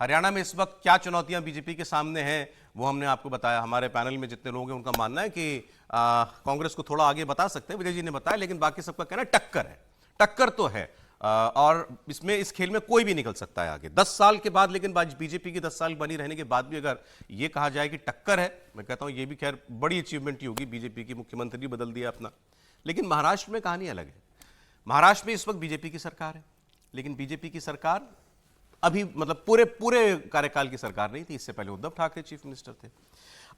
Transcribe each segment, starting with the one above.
हरियाणा में इस वक्त क्या चुनौतियां बीजेपी के सामने हैं वो हमने आपको बताया। हमारे पैनल में जितने लोग हैं उनका मानना है कि कांग्रेस को थोड़ा आगे बता सकते हैं, विजय जी ने बताया, लेकिन बाकी सबका कहना है टक्कर है। टक्कर तो है और इसमें इस खेल में कोई भी निकल सकता है आगे 10 साल के बाद। लेकिन बीजेपी की 10 साल बनी रहने के बाद भी अगर ये कहा जाए कि टक्कर है, मैं कहता हूं ये भी खैर बड़ी अचीवमेंट ही होगी। बीजेपी की मुख्यमंत्री बदल दिया अपना। लेकिन महाराष्ट्र में कहानी अलग है। महाराष्ट्र में इस वक्त बीजेपी की सरकार है, लेकिन बीजेपी की सरकार अभी मतलब पूरे कार्यकाल की सरकार नहीं थी। इससे पहले उद्धव ठाकरे चीफ मिनिस्टर थे।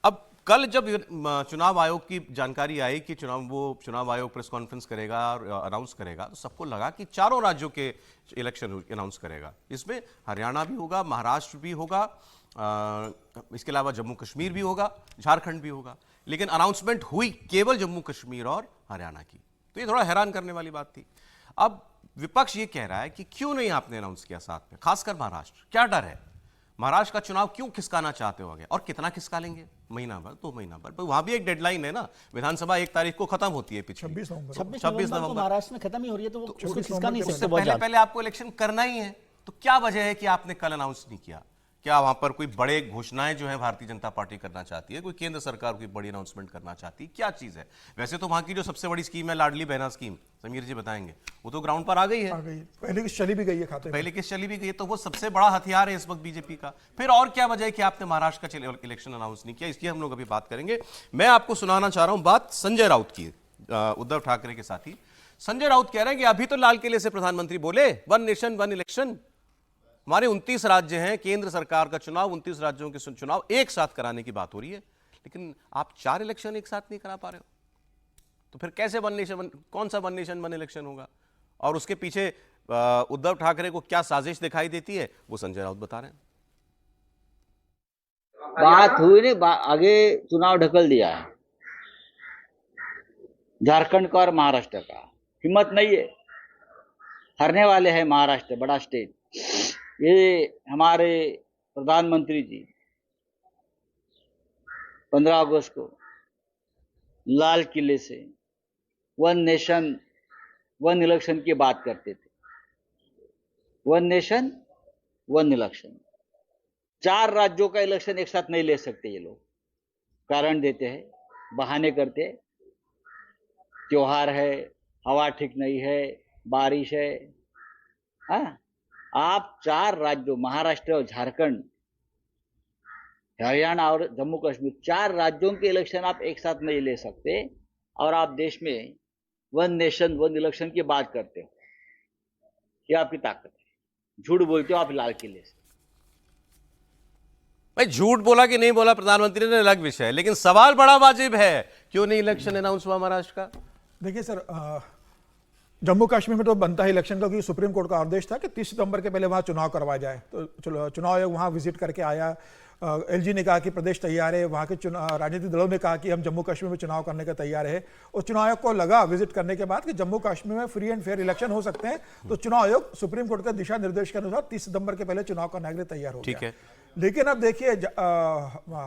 अब कल जब चुनाव आयोग की जानकारी आई कि चुनाव आयोग प्रेस कॉन्फ्रेंस करेगा और अनाउंस करेगा, तो सबको लगा कि चारों राज्यों के इलेक्शन अनाउंस करेगा। इसमें हरियाणा भी होगा, महाराष्ट्र भी होगा, इसके अलावा जम्मू कश्मीर भी होगा, झारखंड भी होगा। लेकिन अनाउंसमेंट हुई केवल जम्मू कश्मीर और हरियाणा की। तो ये थोड़ा हैरान करने वाली बात थी। अब विपक्ष ये कह रहा है कि क्यों नहीं आपने अनाउंस किया साथ में, खासकर महाराष्ट्र, क्या डर है? महाराष्ट्र का चुनाव क्यों खिसकाना चाहते हो आगे? और कितना खिसका लेंगे? महीना भर, 2 महीना भर? वहां भी एक डेडलाइन है ना, विधानसभा 1 तारीख को खत्म होती है, पिछली 26 नवंबर महाराष्ट्र में खत्म ही हो रही है, तो उसको खिसका नहीं सकते। पहले आपको इलेक्शन करना ही है, तो क्या वजह है कि आपने कल अनाउंस नहीं किया? क्या वहां पर कोई बड़े घोषणाएं जो है भारतीय जनता पार्टी करना चाहती है? कोई केंद्र सरकार कोई बड़ी अनाउंसमेंट करना चाहती है? क्या चीज है? वैसे तो वहां की जो सबसे बड़ी स्कीम है लाडली बहना स्कीम, समीर जी बताएंगे, वो तो ग्राउंड पर आ गई है। पहले की चली भी गई है खाते, पहले की चली भी गई है, तो वो सबसे बड़ा हथियार है इस वक्त बीजेपी का। फिर और क्या वजह है कि आपने महाराष्ट्र का इलेक्शन अनाउंस नहीं किया? इसकी हम लोग अभी बात करेंगे। मैं आपको सुनाना चाह रहा हूं बात संजय राउत की, उद्धव ठाकरे के साथी। संजय राउत कह रहे हैं कि अभी तो लाल किले से प्रधानमंत्री बोले 1 नेशन 1 इलेक्शन। हमारे 29 राज्य हैं, केंद्र सरकार का चुनाव, 29 राज्यों के चुनाव एक साथ कराने की बात हो रही है, लेकिन आप 4 इलेक्शन एक साथ नहीं करा पा रहे हो। तो फिर कैसे 1 नेशन, कौन सा 1 नेशन 1 इलेक्शन होगा? और उसके पीछे उद्धव ठाकरे को क्या साजिश दिखाई देती है, वो संजय राउत बता रहे हैं। बात हुई नहीं, आगे चुनाव ढकल दिया है झारखंड का और महाराष्ट्र का। हिम्मत नहीं है, हारने वाले हैं महाराष्ट्र, बड़ा स्टेट। ये हमारे प्रधानमंत्री जी 15 अगस्त को लाल किले से 1 नेशन 1 इलेक्शन की बात करते थे। 1 नेशन 1 इलेक्शन, 4 राज्यों का इलेक्शन एक साथ नहीं ले सकते ये लोग। कारण देते हैं, बहाने करते हैं, त्योहार है, हवा ठीक नहीं है, बारिश है। हाँ, आप 4 राज्यों महाराष्ट्र और झारखंड, हरियाणा और जम्मू कश्मीर, 4 राज्यों के इलेक्शन आप एक साथ नहीं ले सकते। और आप देश में 1 नेशन 1 इलेक्शन की बात करते हो, ये आपकी ताकत है। झूठ बोलते हो आप लाल किले से। भाई झूठ बोला कि नहीं बोला प्रधानमंत्री ने अलग विषय है, लेकिन सवाल बड़ा वाजिब है, क्यों नहीं इलेक्शन अनाउंस हुआ महाराष्ट्र का? देखिए सर, जम्मू कश्मीर में तो बनता है इलेक्शन का, क्योंकि सुप्रीम कोर्ट का आदेश था कि 30 सितंबर के पहले वहां चुनाव करवाया जाए। तो चुनाव आयोग वहां विजिट करके आया। एलजी ने कहा कि प्रदेश तैयार है, वहां के राजनीतिक दलों ने कहा कि हम जम्मू कश्मीर में चुनाव करने का तैयार है। और चुनाव आयोग को लगा विजिट करने के बाद कि जम्मू कश्मीर में फ्री एंड फेयर इलेक्शन हो सकते हैं, तो चुनाव आयोग सुप्रीम कोर्ट के दिशा निर्देश के अनुसार 30 सितंबर के पहले चुनाव करने के लिए तैयार हो गया। लेकिन अब देखिए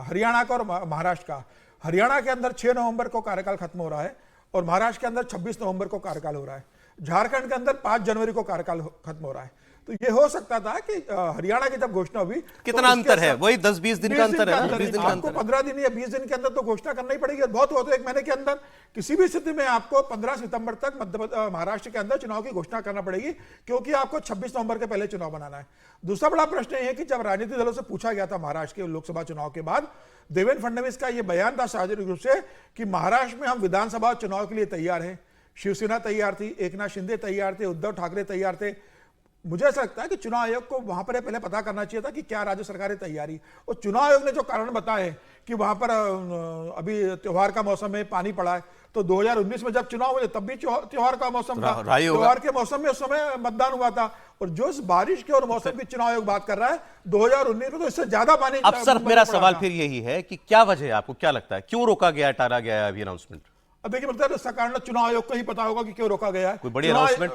हरियाणा का और महाराष्ट्र का, हरियाणा के अंदर 6 नवंबर को कार्यकाल खत्म हो रहा है और महाराष्ट्र के अंदर 26 नवंबर को कार्यकाल हो रहा है। झारखंड के अंदर 5 जनवरी को कार्यकाल खत्म हो रहा है। तो ये हो सकता था कि हरियाणा की जब घोषणा हुई, कितना तो अंतर है? वही 10-20 दिन का अंतर है। 20 दिन का आपको 15 दिन या 20 दिन के अंदर तो घोषणा करना ही पड़ेगी। बहुत हो तो 1 महीने के अंदर, किसी भी स्थिति में आपको 15 सितंबर तक महाराष्ट्र के अंदर चुनाव की घोषणा करना पड़ेगी, क्योंकि आपको 26 नवंबर के पहले चुनाव बनाना है। दूसरा बड़ा प्रश्न यह है कि जब राजनीतिक दलों से पूछा गया था महाराष्ट्र के लोकसभा चुनाव के बाद, देवेंद्र फडणवीस का यह बयान था सार्वजनिक रूप से कि महाराष्ट्र में हम विधानसभा चुनाव के लिए तैयार हैं। शिवसेना तैयार थी, एकनाथ शिंदे तैयार थे, उद्धव ठाकरे तैयार थे। मुझे ऐसा लगता है कि चुनाव आयोग को वहां पर पहले पता करना चाहिए था कि क्या राज्य सरकारें तैयारी। और चुनाव आयोग ने जो कारण बताए कि वहां पर अभी त्योहार का मौसम में पानी पड़ा है, तो 2019 में जब चुनाव हुए तब भी त्योहार का मौसम था, त्योहार के मौसम में उस समय मतदान हुआ था। और जो इस बारिश के और मौसम की चुनाव आयोग बात कर रहा है 2019 में, तो इससे ज्यादा पानी। अब सर मेरा सवाल फिर यही है कि क्या वजह है, आपको क्या लगता है क्यों रोका गया, टाला गया है अभी अनाउंसमेंट? अब देखिए, मतलब इसका कारण चुनाव आयोग को ही पता होगा कि क्यों रोका गया है। कोई बड़ी अनाउंसमेंट,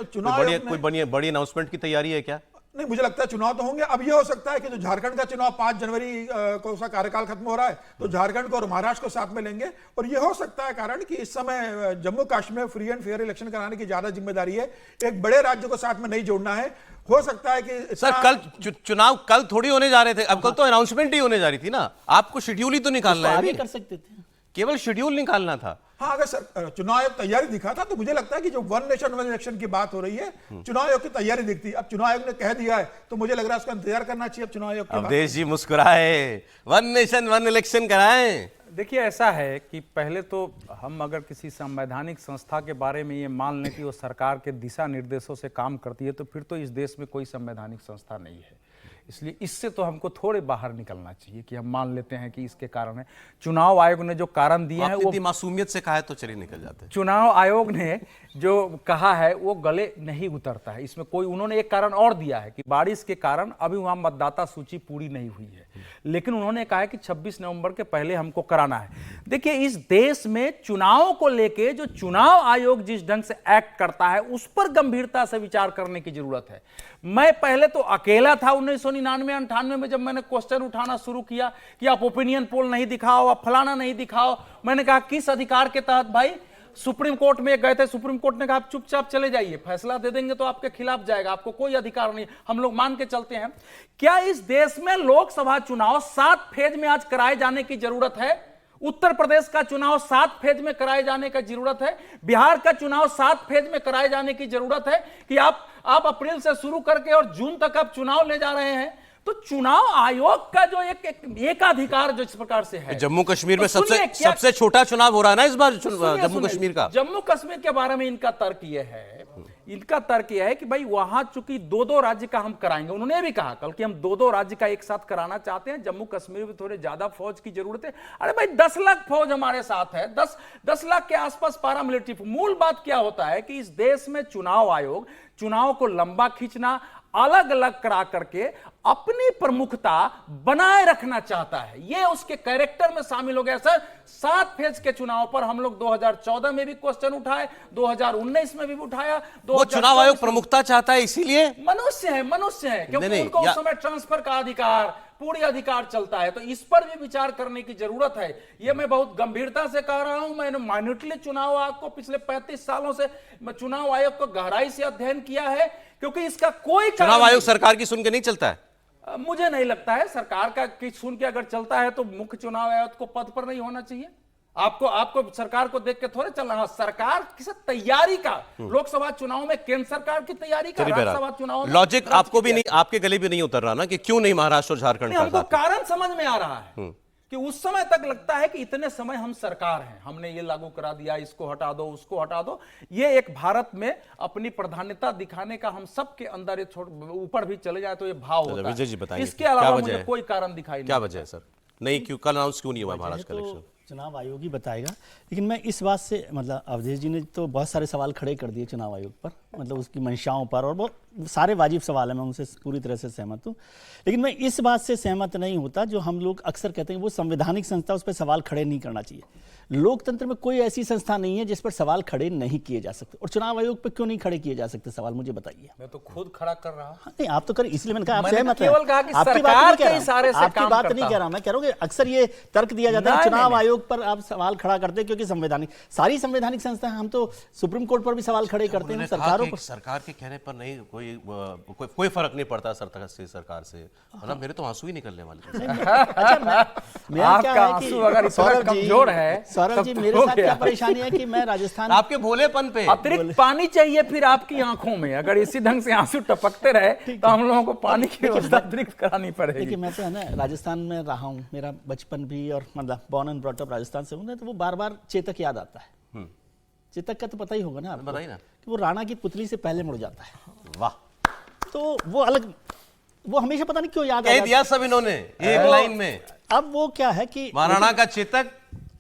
कोई बड़ी अनाउंसमेंट की तैयारी है क्या? नहीं, मुझे लगता है चुनाव तो होंगे। अब ये हो सकता है कि जो झारखंड का चुनाव 5 जनवरी को उसका कार्यकाल खत्म हो रहा है, तो झारखंड को और महाराष्ट्र को साथ में लेंगे। और ये हो सकता है कारण कि इस समय जम्मू कश्मीर में फ्री एंड फेयर इलेक्शन कराने की ज्यादा जिम्मेदारी है, एक बड़े राज्य को साथ में नहीं जोड़ना है। हो सकता है कि सर कल चुनाव कल थोड़ी होने जा रहे थे, अब कल तो अनाउंसमेंट ही होने जा रही थी ना, आपको शेड्यूल ही तो निकालना है आगे अभी। कर सकते थे, केवल शेड्यूल निकालना था। हाँ, अगर सर चुनाव आयोग तैयारी दिखा था तो मुझे लगता है कि जो वन नेशन वन इलेक्शन की बात हो रही है, चुनाव आयोग की तैयारी दिखती। अब चुनाव आयोग ने कह दिया है तो मुझे लग रहा है उसका इंतजार करना चाहिए अब चुनाव आयोग के बाद। अवधेश जी मुस्कुराए, वन नेशन वन इलेक्शन कराएं। देखिए, ऐसा है कि पहले तो हम अगर किसी संवैधानिक संस्था के बारे में ये मान लें कि वो सरकार के दिशा निर्देशों से काम करती है, तो फिर तो इस देश में कोई संवैधानिक संस्था नहीं है। इसलिए इससे तो हमको थोड़े बाहर निकलना चाहिए कि हम मान लेते हैं कि इसके कारण है। चुनाव आयोग ने जो कारण दिए हैं वो इतनी मासूमियत से कहा है तो चलिए निकल जाते हैं। चुनाव आयोग ने जो कहा है वो गले नहीं उतरता है। इसमें कोई, उन्होंने एक कारण और दिया है कि बारिश के कारण अभी वहां मतदाता सूची पूरी नहीं हुई है, लेकिन उन्होंने कहा है कि 26 नवंबर के पहले हमको कराना है। देखिए, इस देश में चुनाव को लेके जो चुनाव आयोग जिस ढंग से एक्ट करता है उस पर गंभीरता से विचार करने की जरूरत है। मैं पहले तो अकेला था 1999-98 में, जब मैंने क्वेश्चन उठाना शुरू किया कि आप ओपिनियन पोल नहीं दिखाओ, आप फलाना नहीं दिखाओ। मैंने कहा किस अधिकार के तहत भाई? सुप्रीम कोर्ट में गए थे, सुप्रीम कोर्ट ने कहा आप चुपचाप चले जाइए, फैसला दे देंगे तो आपके खिलाफ जाएगा, आपको कोई अधिकार नहीं। हम लोग मान के चलते हैं। क्या इस देश में लोकसभा चुनाव 7 फेज में आज कराए जाने की जरूरत है? उत्तर प्रदेश का चुनाव 7 फेज में कराए जाने की जरूरत है? बिहार का चुनाव 7 फेज में कराए जाने की जरूरत है कि आप अप्रैल से शुरू करके और जून तक आप चुनाव ले जा रहे हैं? तो चुनाव आयोग का जो एकाधिकार जो इस प्रकार से है, जम्मू कश्मीर में तो सबसे छोटा चुनाव हो रहा है ना इस बार जम्मू कश्मीर का। जम्मू कश्मीर के बारे में इनका तर्क यह है कि भाई वहां चूंकि 2-2 राज्य का हम कराएंगे। उन्होंने भी कहा कल कि हम 2-2 राज्य का एक साथ कराना चाहते हैं। जम्मू कश्मीर में थोड़े ज्यादा फौज की जरूरत है। अरे भाई 10 लाख फौज हमारे साथ है, 10 लाख के आसपास पैरामिलिट्री। मूल बात क्या होता है कि इस देश में चुनाव आयोग चुनाव को लंबा खींचना, अलग अलग करा करके अपनी प्रमुखता बनाए रखना चाहता है। यह उसके कैरेक्टर में शामिल हो गया। सर 7 फेज के चुनाव पर हम लोग 2014 में भी क्वेश्चन उठाए, 2019 में भी उठाया। वो चुनाव आयोग प्रमुखता चाहता है, इसीलिए मनुष्य है क्योंकि उनको उस समय ट्रांसफर का अधिकार, पूरी अधिकार चलता है। तो इस पर भी विचार करने की जरूरत है। यह मैं बहुत गंभीरता से कह रहा हूं। मैंने माइन्यूटली चुनाव आयोग को पिछले 35 सालों से चुनाव आयोग को गहराई से अध्ययन किया है, क्योंकि इसका कोई चुनाव आयोग सरकार की सुन के नहीं चलता है। मुझे नहीं लगता है सरकार का की सुन के अगर चलता है तो मुख्य चुनाव आयोग को पद पर नहीं होना चाहिए। आपको सरकार को देख के थोड़े चलना है। सरकार किसी तैयारी का, लोकसभा चुनाव में केंद्र सरकार की तैयारी का, राज्यसभा चुनाव में लॉजिक आपको भी नहीं, आपके गले भी नहीं उतर रहा ना कि क्यों नहीं महाराष्ट्र और झारखंड का? हमको कारण समझ में आ रहा है कि उस समय तक लगता है कि इतने समय हम सरकार हैं, हमने ये लागू करा दिया, इसको हटा दो, उसको हटा दो। ये एक भारत में अपनी प्रधानता दिखाने का हम सबके अंदर ये ऊपर भी चले जाए तो ये भाव होता विजय जी है। बताइए, इसके अलावा मुझे कोई कारण दिखाई नहीं। क्या वजह है सर? नहीं, क्यों कल अनाउंस क्यों नहीं हुआ महाराष्ट्र का इलेक्शन? चुनाव आयोग ही बताएगा। लेकिन मैं इस बात से, मतलब अवधेश जी ने तो बहुत सारे सवाल खड़े कर दिए चुनाव आयोग पर, मतलब उसकी मंशाओं पर, और बहुत सारे वाजिब सवाल हैं, मैं उनसे पूरी तरह से सहमत हूँ। लेकिन मैं इस बात से सहमत नहीं होता जो हम लोग अक्सर कहते हैं वो संवैधानिक संस्था, उस पर सवाल खड़े नहीं करना चाहिए। लोकतंत्र में कोई ऐसी संस्था नहीं है जिस पर सवाल खड़े नहीं किए जा सकते, और चुनाव आयोग पर क्यों नहीं खड़े किए जा सकते सवाल, मुझे बताइए। मैं तो खुद खड़ा कर रहा हूं। नहीं, आप तो कर, इसलिए मैंने कहा आप मैंने सहमत हैं। केवल कहा कि आपकी सरकार बात के इशारे से आपकी काम बात करता नहीं कह रहा, मैं कह रहा हूं कि अक्सर ये तर्क दिया जाता है चुनाव आयोग पर आप सवाल खड़ा करते हैं क्योंकि संवैधानिक, सारी संवैधानिक संस्था, हम तो सुप्रीम कोर्ट पर भी सवाल खड़े करते हैं, सरकारों पर। सरकार के कहने पर नहीं, कोई फर्क नहीं पड़ता सरकार से, मतलब मेरे तो आंसू ही निकलने वाले। अच्छा, मेरा क्या है कि सौरभ जी मेरे साथ क्या परेशानी है कि मैं राजस्थान, आपके भोलेपन पे अतिरिक्त पानी चाहिए फिर आपकी आंखों में। अगर इसी ढंग से आंसू टपकते रहे तो हम लोगों को पानी की व्यवस्था अतिरिक्त करानी पड़ेगी। देखिए, मैं तो है ना राजस्थान में रहा हूँ, मेरा बचपन भी, और मतलब born and brought up Rajasthan से हूँ, तो वो बार बार चेतक याद आता है। चेतक का तो पता ही होगा ना आपको, बताइए ना, कि वो राणा की पुतली से पहले मुड़ जाता है। वाह, तो वो अलग, वो हमेशा पता नहीं क्यों याद कह दिया सब इन्होंने एक लाइन में। अब वो क्या है कि महाराणा का चेतक,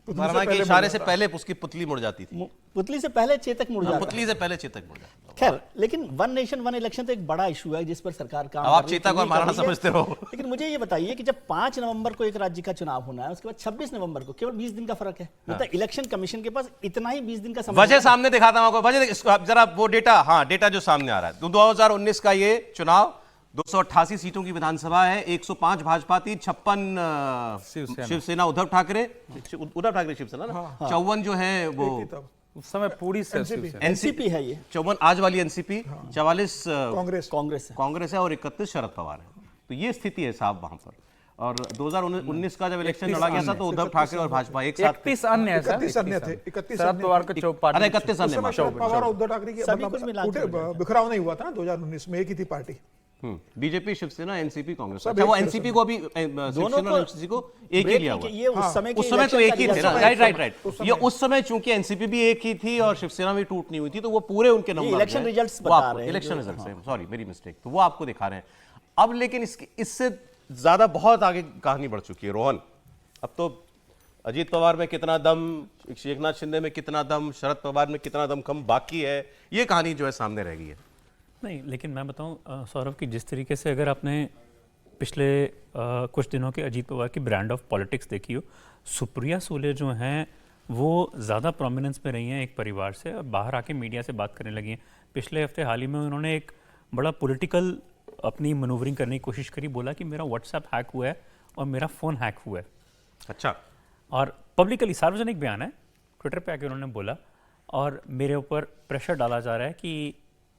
महाराणा के इशारे से पहले उसकी पुतली मुड़ जाती थी, पुतली से पहले चेतक मुड़ जाता है। पुतली से पहले चेतक मुड़ जाता। खैर, लेकिन वन नेशन वन इलेक्शन तो एक बड़ा इशू है जिस पर सरकार काम, आप चेतक और महाराणा समझते हो। लेकिन मुझे ये बताइए कि जब 5 नवंबर को एक राज्य का चुनाव होना है, उसके बाद 26 नवंबर को, केवल 20 दिन का फर्क है। मतलब इलेक्शन कमीशन के पास इतना ही 20 दिन का समय। वजह सामने दिखाता हूं आपको, वजह जरा वो डेटा, हाँ डेटा जो सामने आ रहा है 2019 का ये चुनाव 288 सीटों की विधानसभा है, 105 भाजपा थी, 56 शिवसेना उद्धव ठाकरे शिवसेना ना, 54 जो है वो उस समय पूरी से एनसीपी है ये, 54 आज वाली एनसीपी, 44 कांग्रेस है और 31 शरद पवार है। तो ये स्थिति है साहब वहां पर। और 2019 का जब इलेक्शन लड़ा गया था तो उद्धव ठाकरे और भाजपा एक साथ 31 अन्य है सर, 31 अन्य थे, 31 शरद पवार के 31 अन्य समय शरद पवार और उद्धव ठाकरे की सभी कुछ मिला के बिखराव नहीं हुआ था ना 2019 में, एक ही थी party. BJP, Shiv Sena, NCP, Congress. अच्छा, वो एनसीपी को अभी शिवसेना और एनसीपी को एक ही लिया हुआ। ये उस समय तो एक ही थे ना, राइट। ये उस समय चूंकि एनसीपी भी एक ही थी और शिवसेना भी टूट नहीं हुई थी, तो वो पूरे उनके नंबर इलेक्शन रिजल्ट्स बता रहे हैं, इलेक्शन रिजल्ट्स, सॉरी मेरी मिस्टेक, तो वो आपको दिखा रहे हैं। अब लेकिन इससे ज्यादा बहुत आगे कहानी बढ़ चुकी है रोहन। अब तो अजीत पवार में कितना दम, एकनाथ शिंदे में कितना दम, शरद पवार में कितना दम कम बाकी है, ये कहानी जो है सामने रह गई है। नहीं, लेकिन मैं बताऊं सौरभ की जिस तरीके से अगर आपने पिछले कुछ दिनों के अजीत पवार की ब्रांड ऑफ पॉलिटिक्स देखी हो, सुप्रिया सूले जो हैं वो ज़्यादा प्रोमिनेंस में रही हैं एक परिवार से और बाहर आके मीडिया से बात करने लगी हैं। पिछले हफ्ते हाल ही में उन्होंने एक बड़ा पॉलिटिकल अपनी मनूवरिंग करने की कोशिश करी, बोला कि मेरा व्हाट्सएप हैक हुआ है और मेरा फ़ोन हैक हुआ है। अच्छा। और पब्लिकली सार्वजनिक बयान है, ट्विटर पे आके उन्होंने बोला और मेरे ऊपर प्रेशर डाला जा रहा है कि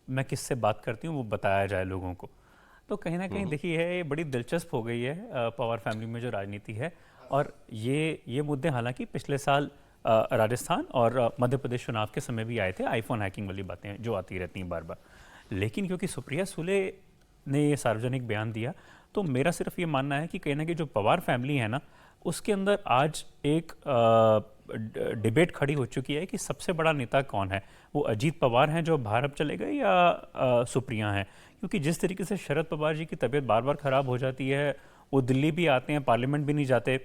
मैं किससे बात करती हूँ वो बताया जाए लोगों को। तो कहीं ना कहीं देखिए है, ये बड़ी दिलचस्प हो गई है पवार फैमिली में जो राजनीति है। और ये मुद्दे हालांकि पिछले साल राजस्थान और मध्य प्रदेश चुनाव के समय भी आए थे, आईफोन हैकिंग वाली बातें जो आती रहती हैं बार बार। लेकिन क्योंकि सुप्रिया सूले ने ये सार्वजनिक बयान दिया, तो मेरा सिर्फ ये मानना है कि कहीं ना कहीं जो पवार फैमिली है ना, उसके अंदर आज एक डिबेट खड़ी हो चुकी है कि सबसे बड़ा नेता कौन है, वो अजीत पवार हैं जो बाहर अब चले गए या सुप्रिया हैं। क्योंकि जिस तरीके से शरद पवार जी की तबीयत बार बार ख़राब हो जाती है, वो दिल्ली भी आते हैं, पार्लियामेंट भी नहीं जाते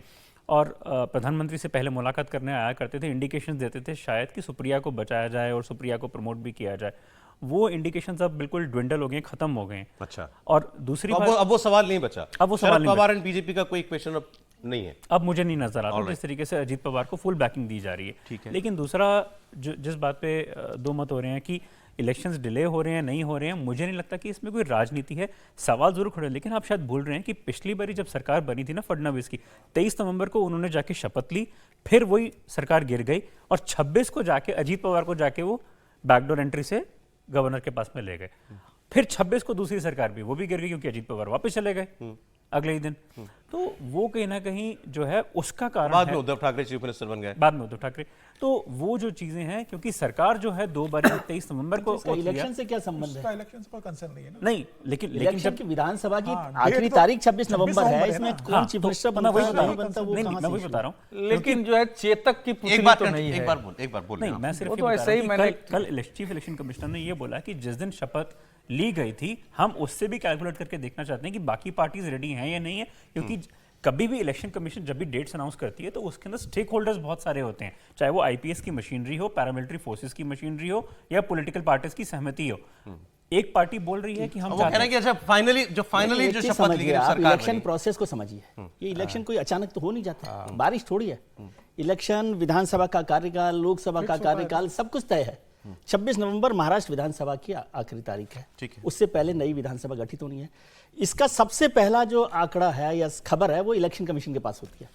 और प्रधानमंत्री से पहले मुलाकात करने आया करते थे, इंडिकेशंस देते थे शायद कि सुप्रिया को बचाया जाए और सुप्रिया को प्रमोट भी किया जाए। वो इंडिकेशंस अब बिल्कुल ड्विंडल हो गए, खत्म हो गए। अच्छा। और दूसरी बात, अब वो सवाल नहीं बचा, अब वो सवाल शरद पवार एंड बीजेपी का कोई क्वेश्चन अब नहीं है। अब मुझे नहीं नजर आता जिस तरीके से अजीत पवार को फुल बैकिंग दी जा रही है। ठीक है। लेकिन दूसरा जिस बात पे दो मत हो रहे हैं कि इलेक्शंस डिले हो रहे हैं, नहीं हो रहे हैं, मुझे नहीं लगता कि इसमें कोई राजनीति है। सवाल जरूर खड़े हैं, लेकिन आप शायद भूल रहे हैं कि पिछली बारी जब सरकार बनी थी ना फडणवीस की, 23 नवंबर को उन्होंने जाके शपथ ली, फिर वही सरकार गिर गई और 26 को जाके अजीत पवार को जाके वो बैकडोर एंट्री से गवर्नर के पास में ले गए। फिर 26 को दूसरी सरकार भी, वो भी गिर गई क्योंकि अजीत पवार वापस चले गए अगले ही दिन। तो वो कहीं ना कहीं जो है उसका कारण बाद में उद्धव ठाकरे चीफ मिनिस्टर बन गए, बाद में उद्धव ठाकरे। तो वो जो चीजें हैं, क्योंकि सरकार जो है 2 बार 23 नवंबर को इलेक्शन से क्या संबंध है? इलेक्शन से कोई कंसर्न नहीं है ना। नहीं, लेकिन इलेक्शन की विधानसभा की आखिरी डेट तो तारीख 26 नवंबर है, इसमें हाँ, कौन चीफ मिनिस्टर मैं वही बता रहा बनता हूँ, वो नहीं, कहाँ मैं से वही बता रहा हूँ। लेकिन जो है चेतक की पुतली एक बार तो नहीं है। एक बार बोल नहीं, मैं सिर्फ वो ये तो बता ऐसे रहा ही हूँ मैंने कि कल चीफ इलेक्शन कमिश्नर ने ये बोला कि जिस दिन शपथ ली गई थी, हम उससे भी कैलकुलेट करके देखना चाहते हैं कि बाकी पार्टीज रेडी हैं या नहीं है। क्योंकि कभी भी इलेक्शन कमीशन जब भी डेट्स अनाउंस करती है तो उसके अंदर स्टेक होल्डर्स बहुत सारे होते हैं, चाहे वो आईपीएस की मशीनरी हो, पैरामिलिट्री फोर्सेस की मशीनरी हो या पॉलिटिकल पार्टीज की सहमति हो। एक पार्टी बोल रही है कि हम वो कह रहे हैं कि अच्छा फाइनली जो शपथ ली गई आप सरकार इलेक्शन प्रोसेस को समझिए। ये इलेक्शन कोई अचानक तो हो नहीं जाता, बारिश थोड़ी है। इलेक्शन, विधानसभा का कार्यकाल, लोकसभा का कार्यकाल, सब कुछ तय है। 26 नवंबर महाराष्ट्र विधानसभा की आखिरी तारीख है। ठीक है। उससे पहले नई विधानसभा गठित होनी है। इसका सबसे पहला जो आंकड़ा है या खबर है वो इलेक्शन कमीशन के पास होती है,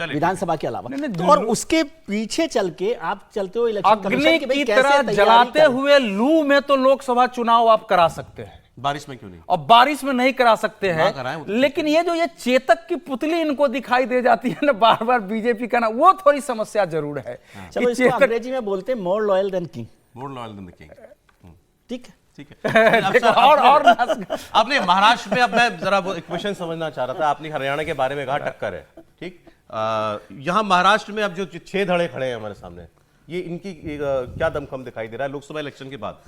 विधानसभा के अलावा। तो और उसके पीछे चल के आप चलते हो इलेक्शन कमीशन अग्नि की तरह जलाते हुए लू में तो लोकसभा चुनाव आप करा सकते हैं, बारिश में क्यों नहीं? और बारिश में नहीं करा सकते हैं। लेकिन ये जो ये चेतक की पुतली इनको दिखाई दे जाती है ना बार बार बीजेपी का ना, वो थोड़ी समस्या जरूर है। चलो इसको अंग्रेजी में बोलते हैं more loyal than king. More loyal than the king. ठीक है, ठीक है। देखो, और आपने महाराष्ट्र में, अब मैं जरा वो क्वेश्चन समझना चाह रहा था, आपने हरियाणा के बारे में कहा टक्कर है, ठीक। यहाँ महाराष्ट्र में अब जो 6 धड़े खड़े हैं हमारे सामने, ये इनकी क्या दमखम दिखाई दे रहा है लोकसभा इलेक्शन के बाद?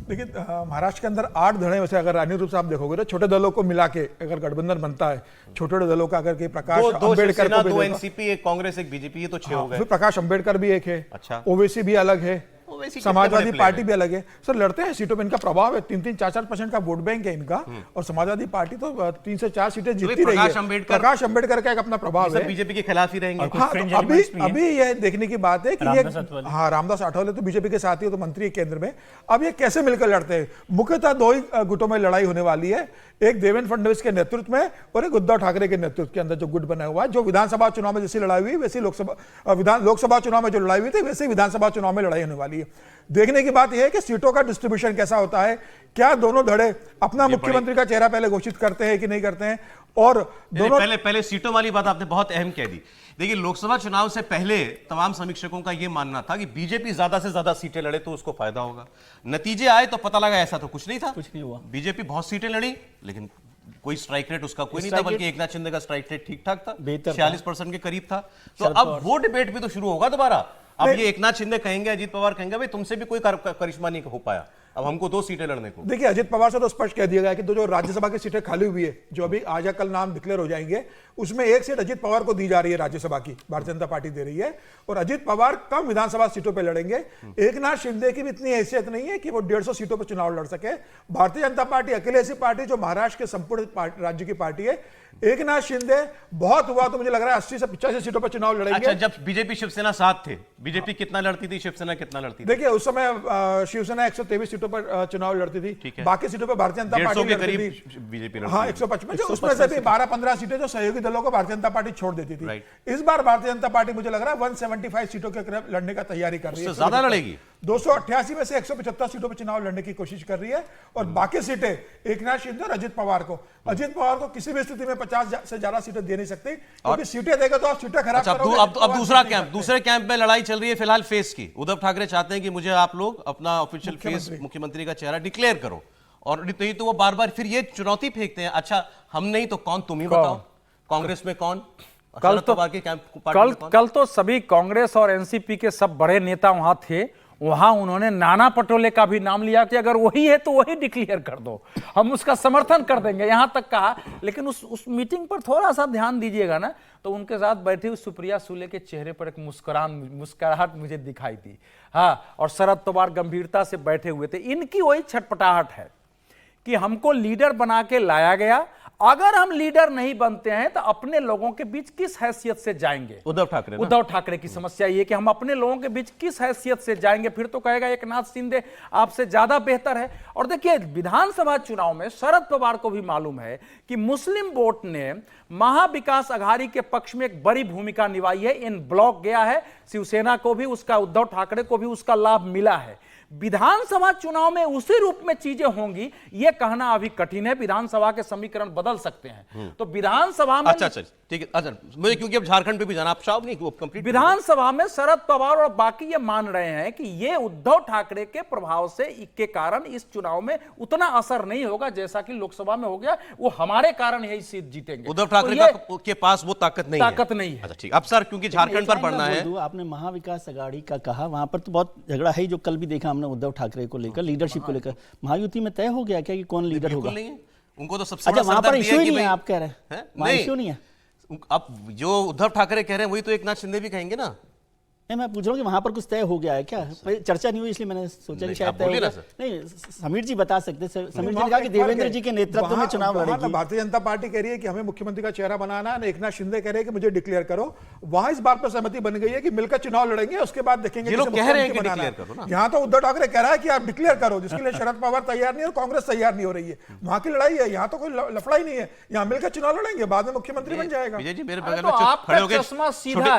देखिए महाराष्ट्र के अंदर 8 धड़े, वैसे अगर राजनीतिक रूप से आप देखोगे तो छोटे दलों को मिला के अगर गठबंधन बनता है, छोटे दलों का अगर प्रकाश अम्बेडकर को 2 एनसीपी, 1 कांग्रेस, 1 बीजेपी, ये तो 6 हो गए। फिर प्रकाश अम्बेडकर भी एक है। अच्छा। ओवैसी भी अलग है, समाजवादी पार्टी भी अलग है। सर लड़ते हैं सीटों में, इनका प्रभाव है, 3-3, 4-4% का वोट बैंक है इनका। और समाजवादी पार्टी तो 3 से 4 सीटें जीतती रही है। प्रकाश अम्बेडकर का एक अपना प्रभाव है, बीजेपी के खिलाफ ही रहेंगे। हाँ, तो अभी यह देखने की बात है कि ये, हाँ, रामदास आठवले तो बीजेपी के साथ ही, तो मंत्री है केंद्र में। अब ये कैसे मिलकर लड़ते हैं? मुख्यतः 2 ही गुटों में लड़ाई होने वाली है। एक देवेंद्र फडणवीस के नेतृत्व में और एक उद्धव ठाकरे के नेतृत्व के अंदर जो गुट बना हुआ है, जो विधानसभा चुनाव में जैसी लड़ाई हुई वैसी लोकसभा चुनाव में जो लड़ाई हुई थी वैसे विधानसभा चुनाव में लड़ाई होने वाली है। देखने की बात यह है कि सीटों का डिस्ट्रीब्यूशन कैसा होता है, क्या दोनों धड़े अपना मुख्यमंत्री का चेहरा पहले घोषित करते हैं कि नहीं करते हैं, और दोनों पहले सीटों वाली बात आपने बहुत अहम कह दी। देखिए, लोकसभा चुनाव से पहले तमाम समीक्षकों का यह मानना था कि बीजेपी ज्यादा से ज्यादा सीटें लड़े तो उसको फायदा होगा। नतीजे आए तो पता लगा ऐसा तो कुछ नहीं था, कुछ नहीं हुआ। बीजेपी बहुत सीटें लड़ी लेकिन कोई स्ट्राइक रेट उसका कोई नहीं था, बल्कि एकनाथ शिंदे का स्ट्राइक रेट ठीक ठाक था, 46% के करीब था। तो अब वो डिबेट भी तो शुरू होगा दोबारा। अब ये एकनाथ शिंदे कहेंगे, अजीत पवार कहेंगे, भाई तुमसे भी कोई करिश्मा नहीं हो पाया, अब हमको 2 सीटें लड़ने को। देखिए, अजित पवार से तो स्पष्ट कह दिया गया कि जो राज्यसभा की सीटें खाली हुई है, जो अभी आज या कल नाम डिक्लेयर हो जाएंगे, उसमें 1 सीट अजित पवार को दी जा रही है, राज्यसभा की भारतीय जनता पार्टी दे रही है, और अजित पवार कम विधानसभा सीटों पर लड़ेंगे। एकनाथ शिंदे की भी इतनी हैसियत नहीं है कि वो 150 सीटों पर चुनाव लड़ सके। भारतीय जनता पार्टी अकेले ऐसी पार्टी जो महाराष्ट्र के संपूर्ण राज्य की पार्टी है। एकनाथ शिंदे बहुत हुआ तो मुझे लग रहा है 80 से 85 सीटों पर चुनाव लड़ेंगे। अच्छा, जब बीजेपी शिवसेना साथ थे, बीजेपी कितना लड़ती थी, शिवसेना कितना लड़ती थी? देखिए, उस समय शिवसेना 123 सीटों पर चुनाव लड़ती थी, बाकी सीटों पर भारतीय जनता पार्टी के करीब बीजेपी लड़ती थी। हाँ, 155, उसमें से भी 12-15 सीटें जो सहयोगी दलों को भारतीय जनता पार्टी छोड़ देती थी। इस बार भारतीय जनता पार्टी मुझे लग रहा है 175 सीटों के करीब लड़ने का तैयारी कर रही है। ज्यादा लड़ेगी, 288 में से 175 सीटों पर चुनाव लड़ने की कोशिश कर रही है, और बाकी सीटें एकनाथ शिंदे और अजित पवार को किसी भी स्थिति में 50 से ज्यादा सीटें दे नहीं सकते, क्योंकि सीटें देगा तो आप सीटें खराब करोगे। अब दूसरा कैंप, दूसरे कैंप में लड़ाई चल रही है फिलहाल फेस की। उद्धव ठाकरे चाहते हैं कि मुझे आप लोग अपना ऑफिशियल फेस मुख्यमंत्री का चेहरा डिक्लेयर करो, और नहीं तो वो बार बार फिर ये चुनौती फेंकते हैं, अच्छा हम नहीं तो कौन, तुम ही बताओ कांग्रेस में कौन। कल तो सभी कांग्रेस और एनसीपी के सब बड़े नेता वहां थे, वहां उन्होंने नाना पटोले का भी नाम लिया कि अगर वही है तो वही डिक्लेयर कर दो, हम उसका समर्थन कर देंगे, यहां तक कहा। लेकिन उस मीटिंग पर थोड़ा सा ध्यान दीजिएगा ना, तो उनके साथ बैठी हुई सुप्रिया सुले के चेहरे पर एक मुस्कुराहट मुझे दिखाई दी। हाँ, और शरद पवार गंभीरता से बैठे हुए थे। इनकी वही छटपटाहट है कि हमको लीडर बना के लाया गया, अगर हम लीडर नहीं बनते हैं तो अपने लोगों के बीच किस हैसियत से जाएंगे। उद्धव ठाकरे की समस्या ये कि हम अपने लोगों के बीच किस हैसियत से जाएंगे, फिर तो कहेगा एकनाथ शिंदे आपसे ज्यादा बेहतर है। और देखिए, विधानसभा चुनाव में शरद पवार को भी मालूम है कि मुस्लिम वोट ने महाविकास अघाड़ी के पक्ष में एक बड़ी भूमिका निभाई है, इन ब्लॉक गया है, शिवसेना को भी उसका, उद्धव ठाकरे को भी उसका लाभ मिला है। विधानसभा चुनाव में उसी रूप में चीजें होंगी यह कहना अभी कठिन है। विधानसभा के समीकरण बदल सकते हैं, तो विधानसभा में अच्छा ठीक है। अच्छा, मुझे क्योंकि अब झारखंड पे भी जाना, आप साहब नहीं कंप्लीट। विधानसभा में शरद पवार और बाकी ये मान रहे हैं कि ये उद्धव ठाकरे के प्रभाव से के कारण इस चुनाव में उतना असर नहीं होगा जैसा कि लोकसभा में हो गया, वो हमारे कारण यही सीट जीतेंगे। उद्धव ठाकरे के पास वो ताकत नहीं है। अच्छा ठीक, अब सर क्योंकि झारखंड पर बढ़ना है, आपने महाविकास अघाड़ी का कहा, वहां पर तो बहुत झगड़ा है, जो कल भी देखा हमने उद्धव ठाकरे को लेकर, लीडरशिप को लेकर। महायुति में तय हो गया क्या कि कौन लीडर होगा? उनको तो सबसे अच्छा, वहां पर इश्यू नहीं है, आप कह रहे हैं वहां इश्यू नहीं है। अब जो उद्धव ठाकरे कह रहे हैं वही तो एकनाथ शिंदे भी कहेंगे ना। नहीं, मैं पूछ रहा हूँ कि वहां पर कुछ तय हो गया है क्या? चर्चा नहीं हुई इसलिए मैंने सोचा कि शायद तय होगा। नहीं, समीर जी बता सकते। समीर जी ने कहा कि देवेंद्र जी के नेतृत्व में चुनाव लड़ेगी। भारतीय जनता पार्टी कह रही है कि हमें मुख्यमंत्री का चेहरा बनाना है, एकनाथ शिंदे कह रहे हैं कि मुझे डिक्लेयर करो। वहां इस बात पर सहमति बन गई है कि मिलकर चुनाव लड़ेंगे, उसके बाद देखेंगे। ये लोग कह रहे हैं कि डिक्लेयर करो ना। यहाँ तो उद्धव ठाकरे कह रहा है कि आप डिक्लेयर करो, जिसके लिए शरद पवार तैयार नहीं और कांग्रेस तैयार नहीं हो रही है। वहां की लड़ाई है, यहाँ तो कोई लफड़ा ही नहीं है। यहाँ मिलकर चुनाव लड़ेंगे, बाद में मुख्यमंत्री बन जाएगा। विजय जी मेरे बगल में खड़े हो गए,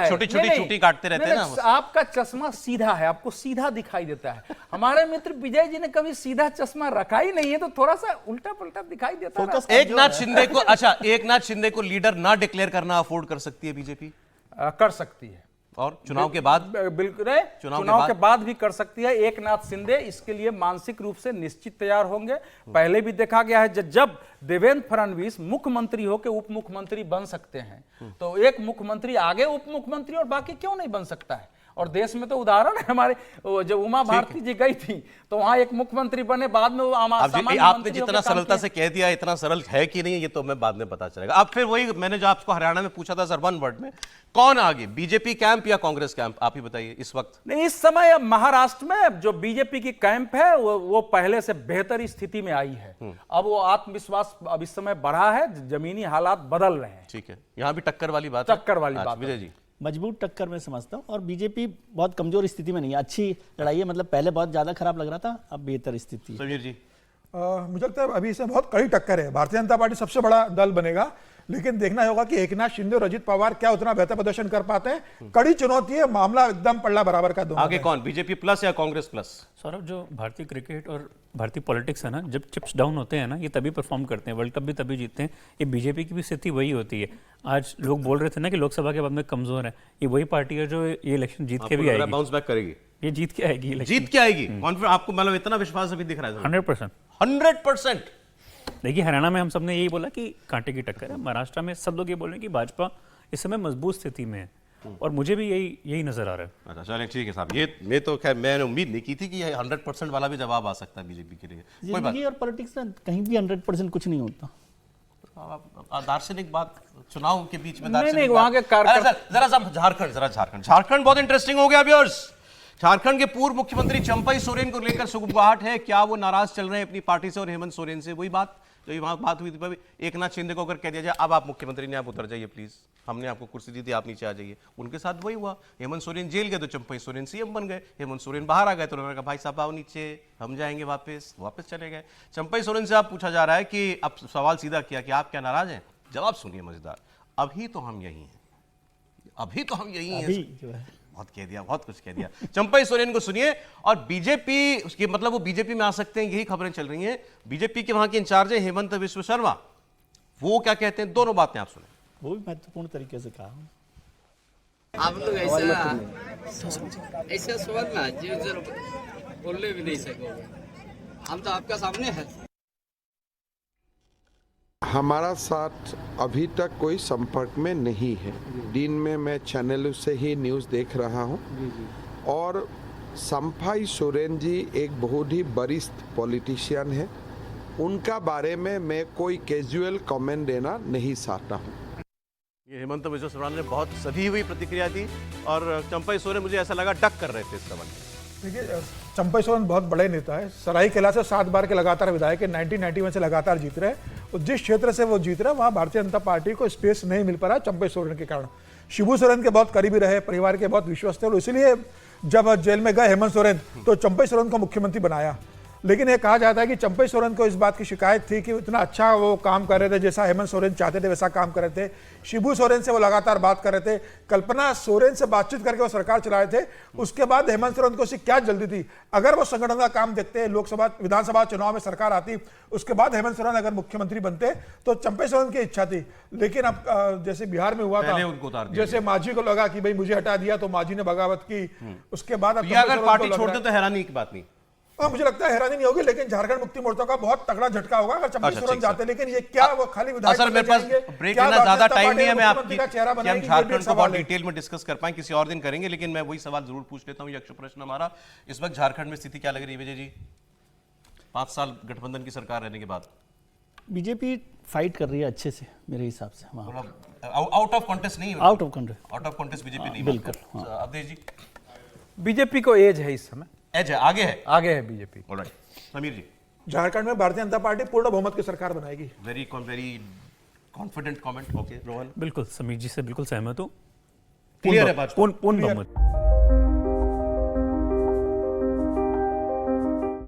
छोटी छोटी चुटी काटते रहते हैं ना। आपका चश्मा सीधा है, आपको सीधा दिखाई देता है। हमारे मित्र विजय जी ने कभी सीधा चश्मा रखा ही नहीं है, तो थोड़ा सा उल्टा पुल्टा दिखाई देता है। एकनाथ शिंदे को, अच्छा, एकनाथ शिंदे को लीडर ना डिक्लेयर करना अफोर्ड कर सकती है बीजेपी? कर सकती है, और चुनाव के बाद बिल्कुल चुनाव के बाद भी कर सकती है। एकनाथ शिंदे इसके लिए मानसिक रूप से निश्चित तैयार होंगे। पहले भी देखा गया है, जब देवेंद्र फडणवीस मुख्यमंत्री होकर उप मुख्यमंत्री बन सकते हैं, तो एक मुख्यमंत्री आगे उप मुख्यमंत्री और बाकी क्यों नहीं बन सकता है। और देश में तो उदाहरण है, हमारे जब उमा भारती जी गई थी तो वहां एक मुख्यमंत्री बने, बाद में वो आपने जितना सरलता से कह दिया, इतना सरल है कि नहीं ये तो मैं बाद में पता चलेगा। अब फिर वही मैंने जो आपको हरियाणा में पूछा था सर, वन वर्ड में, कौन आगे, बीजेपी कैंप या कांग्रेस कैंप, आप ही बताइए इस वक्त। नहीं, इस समय महाराष्ट्र में जो बीजेपी की कैंप है वो पहले से बेहतर स्थिति में आई है। अब वो आत्मविश्वास अब इस समय बढ़ा है, जमीनी हालात बदल रहे हैं। ठीक है, यहां भी टक्कर वाली बात, विजय जी। मजबूत टक्कर में समझता हूँ, और बीजेपी बहुत कमजोर स्थिति में नहीं है, अच्छी लड़ाई है। मतलब पहले बहुत ज्यादा खराब लग रहा था, अब बेहतर स्थिति। समीर जी, मुझे लगता है अभी इसमें बहुत कड़ी टक्कर है। भारतीय जनता पार्टी सबसे बड़ा दल बनेगा, लेकिन देखना होगा कि एकनाथ शिंदे और अजित पवार क्या उतना बेहतर प्रदर्शन कर पाते हैं। कड़ी चुनौती है, मामला एकदम पल्ला बराबर का दोनों आगे में। कौन, बीजेपी प्लस या कांग्रेस प्लस? सौरभ, जो भारतीय क्रिकेट और भारतीय पॉलिटिक्स है ना, जब चिप्स डाउन होते हैं ना, ये तभी परफॉर्म करते हैं, वर्ल्ड कप भी तभी जीतते हैं। ये बीजेपी की भी स्थिति वही होती है। आज लोग बोल रहे थे ना कि लोकसभा के बाद में कमजोर है, ये वही पार्टी है जो ये इलेक्शन जीत के भी आएगी, बाउंस बैक करेगी, ये जीत के आएगी इलेक्शन, जीत के आएगी। कॉन्फिडेंस आपको, मतलब इतना विश्वास अभी दिख रहा है? 100%। 100%। देखिए, हरियाणा में हम सब ने यही बोला कि कांटे की टक्कर है। महाराष्ट्र में सब लोग ये बोल रहे हैं कि भाजपा इस समय मजबूत स्थिति में है, और मुझे भी यही नजर आ रहा है। अच्छा, चलें, ठीक है साहब। ये मैं तो खैर मैंने उम्मीद नहीं की थी कि ये 100% वाला भी जवाब आ सकता है बीजेपी के लिए। कोई बात जिंदगी और पॉलिटिक्स में कहीं भी 100% कुछ नहीं होता। दार्शनिक बात चुनाव के बीच में, नहीं, वहाँ के जरा झारखंड बहुत इंटरेस्टिंग हो गया व्यूअर्स। झारखंड के पूर्व मुख्यमंत्री चंपई सोरेन को लेकर सुगबुगाहट है। क्या वो नाराज चल रहे हैं अपनी पार्टी से और हेमंत सोरेन से? वही बात जो वहां बात हुई थी, एकनाथ शिंदे को अगर कह दिया जाए अब आप मुख्यमंत्री नहीं, आप उतर जाइए प्लीज, हमने आपको कुर्सी दी थी, आप नीचे आ जाइए। उनके साथ वही हुआ। हेमंत सोरेन जेल गए तो चंपई सोरेन सीएम बन गए। हेमंत सोरेन बाहर आ गए तो उन्होंने कहा भाई साहब आओ नीचे, हम जाएंगे वापस चले गए। चंपई सोरेन से आप पूछा जा रहा है कि अब सवाल सीधा किया कि आप क्या नाराज हैं? जवाब सुनिए मजेदार, अभी तो हम यही हैं, अभी तो हम यही हैं। बहुत कह दिया, बहुत कुछ कह दिया। चंपई सोरेन को सुनिए। और बीजेपी, उसकी मतलब वो बीजेपी में आ सकते हैं, यही खबरें चल रही हैं। बीजेपी के वहां के इंचार्ज है हेमंत विश्व शर्मा, वो क्या कहते हैं, दोनों बातें आप सुने। वो भी महत्वपूर्ण तरीके से कहा। आप लोग ऐसा सवाल ना जो बोलने भी नहीं सकोगे, हम तो आपका सामने है। हमारा साथ अभी तक कोई संपर्क में नहीं है। दिन में मैं चैनल से ही न्यूज़ देख रहा हूं, और चंपई सोरेन जी एक बहुत ही वरिष्ठ पॉलिटिशियन है। उनका बारे में मैं कोई कैजुअल कमेंट देना नहीं चाहता हूं। ये हेमंत विश्व शर्मा ने बहुत सधी हुई प्रतिक्रिया दी, और चंपई सोरेन मुझे ऐसा लगा डक कर रहे थे इस संबंध में। देखिए, चंपई सोरेन बहुत बड़े नेता है। सरायकेला से 7 बार के लगातार विधायक है, 1991 से लगातार जीत रहे हैं। और जिस क्षेत्र से वो जीत रहे हैं वहाँ भारतीय जनता पार्टी को स्पेस नहीं मिल पा रहा चंपई सोरेन के कारण। शिबू सोरेन के बहुत करीबी रहे, परिवार के बहुत विश्वस्त थे, और इसीलिए जब जेल में गए हेमंत सोरेन तो चंपई सोरेन को मुख्यमंत्री बनाया। लेकिन ये कहा जाता है कि चंपई सोरेन को इस बात की शिकायत थी कि इतना अच्छा वो काम कर रहे थे, जैसा हेमंत सोरेन चाहते थे वैसा काम कर रहे थे। शिबू सोरेन से वो लगातार बात कर रहे थे, कल्पना सोरेन से बातचीत करके वो सरकार चला रहे थे। उसके बाद हेमंत सोरेन को उसकी क्या जल्दी थी? अगर वो संगठन का काम देखते, लोकसभा विधानसभा चुनाव में सरकार आती, उसके बाद हेमंत सोरेन अगर मुख्यमंत्री बनते तो चंपई सोरेन की इच्छा थी। लेकिन अब जैसे बिहार में हुआ था, जैसे मांझी को लगा कि भाई मुझे हटा दिया तो मांझी ने बगावत की, उसके बाद अगर पार्टी छोड़ दे तो हैरानी की बात नहीं। मुझे लगता है हैरानी नहीं होगी, लेकिन झारखंड मुक्ति मोर्चा का बहुत तगड़ा झटका होगा अगर चंपई सोरेन जाते हैं। लेकिन ये क्या वो खाली विधायक? सर मेरे पास ब्रेक लेना ज्यादा टाइम नहीं है, मैं आपकी चेहरा कि हम झारखंड को बहुत डिटेल में डिस्कस कर पाएं, किसी और दिन करेंगे। लेकिन मैं वही सवाल जरूर पूछ लेता हूं, यक्ष प्रश्न हमारा, इस वक्त झारखंड में स्थिति क्या लग रही है विजय जी 5 साल गठबंधन की सरकार रहने के बाद? बीजेपी फाइट कर रही है अच्छे से मेरे हिसाब से। आउट ऑफ कॉन्टेस्ट नहीं, आउट ऑफ कॉन्टेस्ट बीजेपी नहीं, बिल्कुल। अवधेश जी, बीजेपी को एज है इस समय, एज है, आगे है बीजेपी। ऑलराइट, समीर जी, झारखंड में भारतीय जनता पार्टी पूर्ण बहुमत की सरकार बनाएगी। Very confident comment. Okay Rohan? बिल्कुल, समीर जी से बिल्कुल सहमत हूँ। क्लियर है, पूर्ण बहुमत।